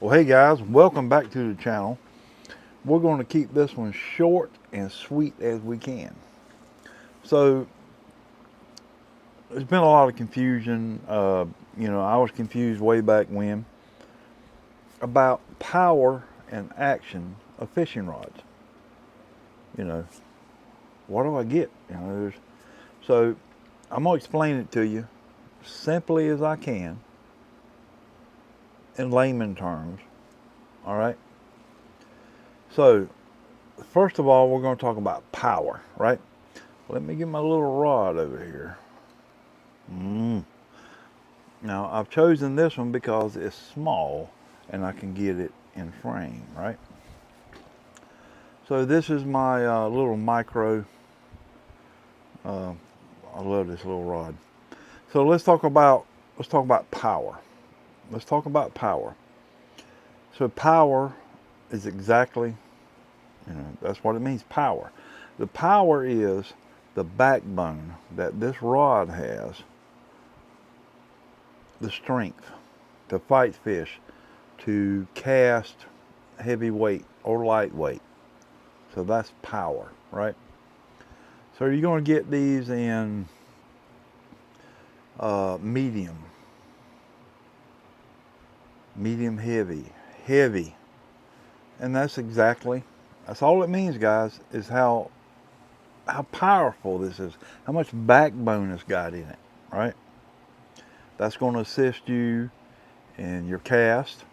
Well, hey guys, welcome back to the channel. We're going to keep this one short and sweet as we can. So, there's been a lot of confusion. I was confused way back when about power and action of fishing rods. You know, what do I get? So I'm going to explain it to you simply as I can in layman terms. All right. So, first of all, we're going to talk about power, right? Let me get my little rod over here. Now, I've chosen this one because it's small and I can get it in frame, right? So this is my little micro. I love this little rod. So let's talk about power. Let's talk about power. So power is exactly, that's what it means, power. The power is the backbone that this rod has, the strength to fight fish, to cast heavy weight or lightweight. So that's power, right? So you're going to get these in medium heavy. And that's all it means, guys, is how powerful this is, how much backbone it's got in it, right? That's going to assist you in your cast,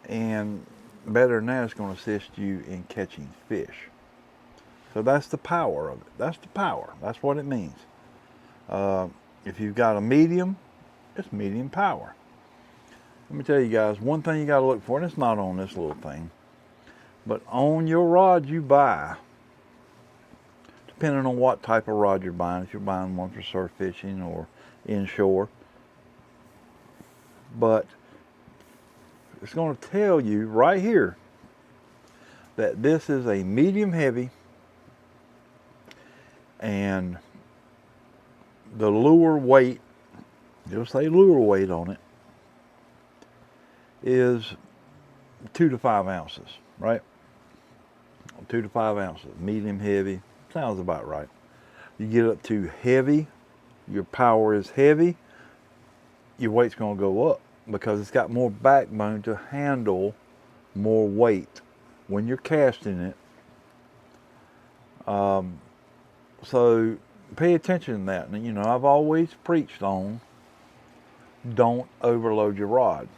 and better than that, it's going to assist you in catching fish. So that's the power of it. That's the power. That's what it means. If you've got a medium, it's medium power. Let me tell you guys, one thing you got to look for, and it's not on this little thing, but on your rod you buy, depending on what type of rod you're buying, if you're buying one for surf fishing or inshore, but it's going to tell you right here that this is a medium heavy, and the lure weight, it'll say lure weight on it, is 2 to 5 ounces, right? 2 to 5 ounces, medium heavy, sounds about right. You get up to heavy, your power is heavy, your weight's going to go up because it's got more backbone to handle more weight when you're casting it. So pay attention to that. And, I've always preached on don't overload your rod.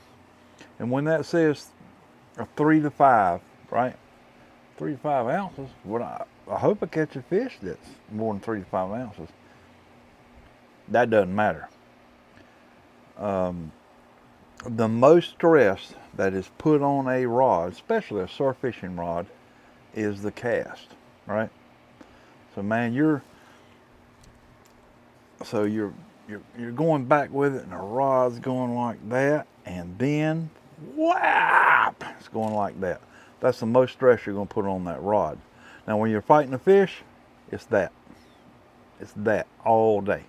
And when that says a 3 to 5, right? 3 to 5 ounces, I hope I catch a fish that's more than 3 to 5 ounces. That doesn't matter. The most stress that is put on a rod, especially a surf fishing rod, is the cast, right? So man, you're going back with it, and the rod's going like that, and then whap, it's going like that. That's the most stress you're going to put on that rod. Now, when you're fighting a fish, it's that all day.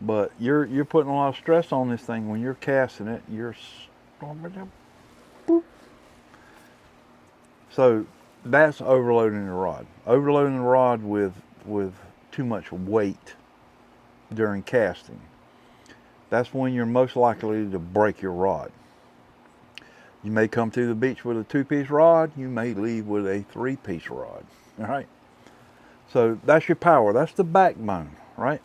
But you're putting a lot of stress on this thing when you're casting it. So that's overloading the rod. Overloading the rod with too much weight during casting. That's when you're most likely to break your rod. You may come to the beach with a 2-piece rod. You may leave with a 3-piece rod. All right. So that's your power. That's the backbone, right?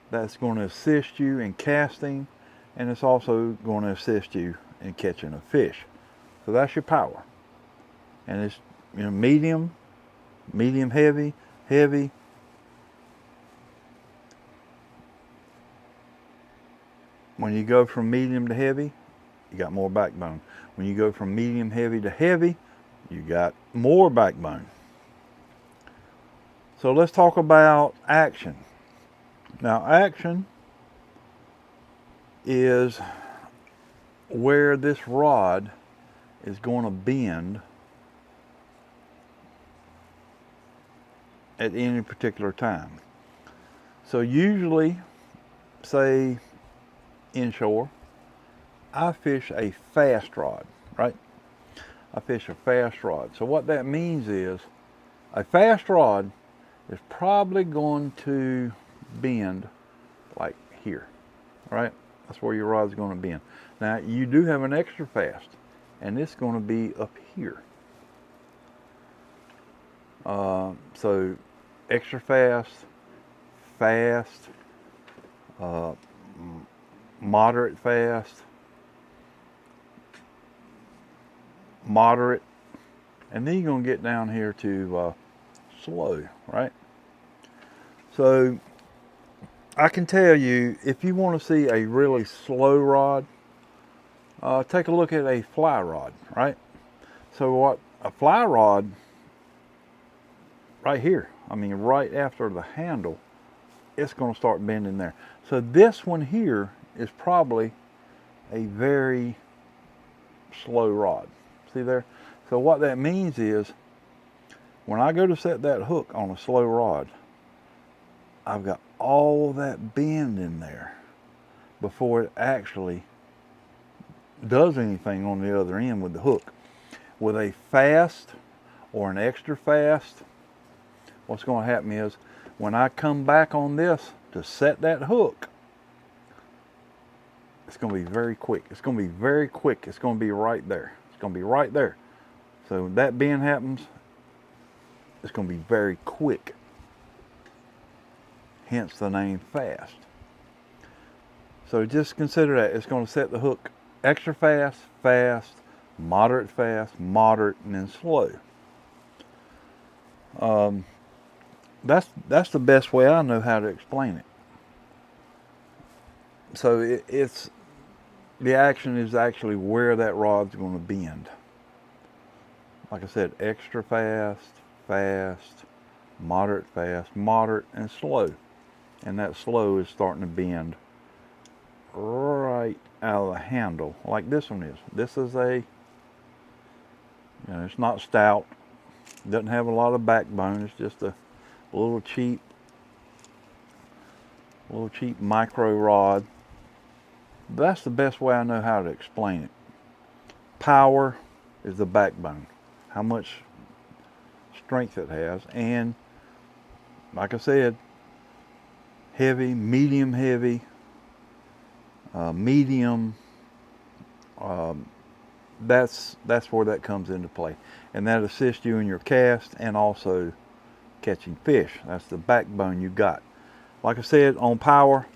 That's going to assist you in casting, and it's also going to assist you in catching a fish. So that's your power. And it's medium heavy. When you go from medium to heavy, you got more backbone. When you go from medium heavy to heavy, you got more backbone. So let's talk about action. Now, action is where this rod is going to bend at any particular time. So usually, say inshore, I fish a fast rod, right? I fish a fast rod. So what that means is a fast rod is probably going to bend like here, right? That's where your rod's going to bend. Now you do have an extra fast, and it's going to be up here. So extra fast, fast, moderate fast, moderate, and then you're going to get down here to slow, right? So I can tell you, if you want to see a really slow rod, take a look at a fly rod, right? So what a fly rod, right here, I mean right after the handle, it's going to start bending there. So this one here is probably a very slow rod. See there? So what that means is, when I go to set that hook on a slow rod, I've got all that bend in there before it actually does anything on the other end with the hook. With a fast or an extra fast, what's going to happen is, when I come back on this to set that hook, it's going to be very quick. It's going to be very quick. It's going to be right there. It's going to be right there. So when that bend happens, it's going to be very quick. Hence the name fast. So just consider that. It's going to set the hook extra fast, fast, moderate, and then slow. That's the best way I know how to explain it. So it's the action is actually where that rod's going to bend. Like I said, extra fast, fast, moderate, and slow. And that slow is starting to bend right out of the handle, like this one is. This is it's not stout, doesn't have a lot of backbone. It's just a little cheap micro rod. But that's the best way I know how to explain it. Power is the backbone, how much strength it has, and like I said, heavy, medium heavy, medium. That's where that comes into play, and that assists you in your cast and also catching fish. That's the backbone you got. Like I said, on power,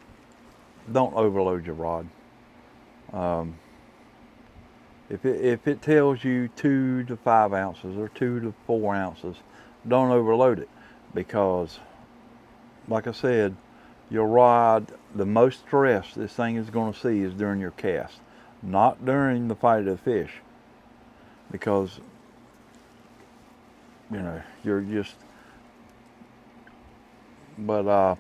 don't overload your rod. If it tells you 2 to 5 ounces or 2 to 4 ounces, don't overload it, because like I said, your rod, the most stress this thing is going to see is during your cast, not during the fight of the fish, because you're just, but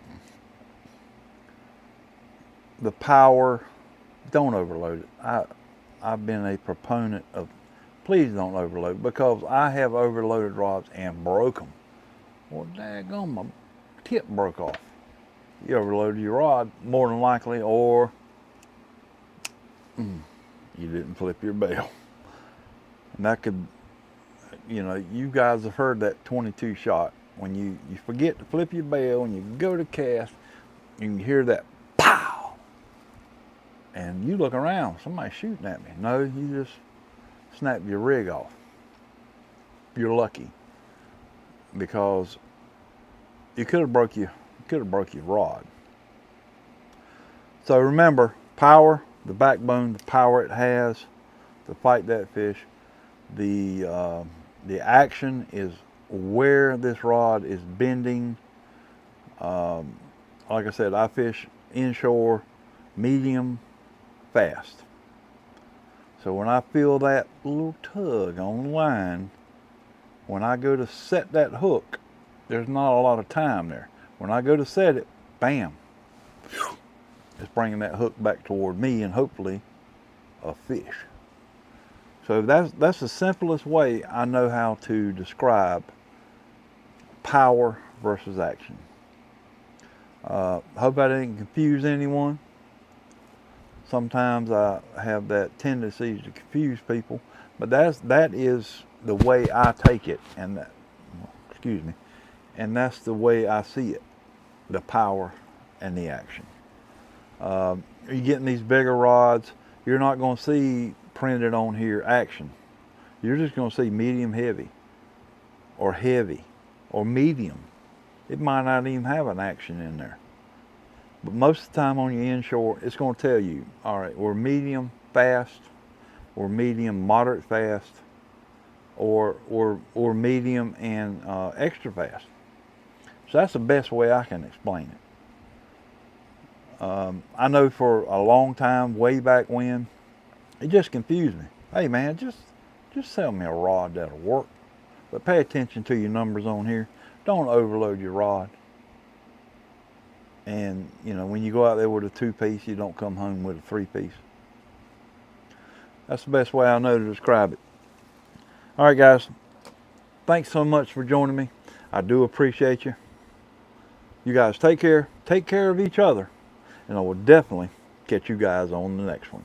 the power, don't overload it. I've been a proponent of, please don't overload, because I have overloaded rods and broke them. Well, daggone, my tip broke off. You overloaded your rod, more than likely, or you didn't flip your bail. And that could, you guys have heard that 22 shot. When you forget to flip your bail and you go to cast, you can hear that pow, and you look around, somebody's shooting at me. No, you just snap your rig off. You're lucky, because you could have broke your rod. So remember, power, the backbone, the power it has to fight that fish. The action is where this rod is bending. Like I said, I fish inshore, medium, fast. So when I feel that little tug on the line, when I go to set that hook, there's not a lot of time there. When I go to set it, bam, it's bringing that hook back toward me, and hopefully a fish. So that's the simplest way I know how to describe power versus action. Hope I didn't confuse anyone. Sometimes I have that tendency to confuse people, but that is the way I take it, and that, excuse me, and that's the way I see it, the power and the action. You're getting these bigger rods, you're not going to see printed on here action. You're just going to see medium heavy or medium. It might not even have an action in there. But most of the time on your inshore, it's going to tell you, all right, we're medium fast, or medium moderate fast, or medium and extra fast. So that's the best way I can explain it. I know for a long time, way back when, it just confused me. Hey man, just sell me a rod that'll work. But pay attention to your numbers on here. Don't overload your rod. And you know, when you go out there with a 2-piece, you don't come home with a 3-piece. That's the best way I know to describe it. All right, guys. Thanks so much for joining me. I do appreciate you. You guys take care. Take care of each other. And I will definitely catch you guys on the next one.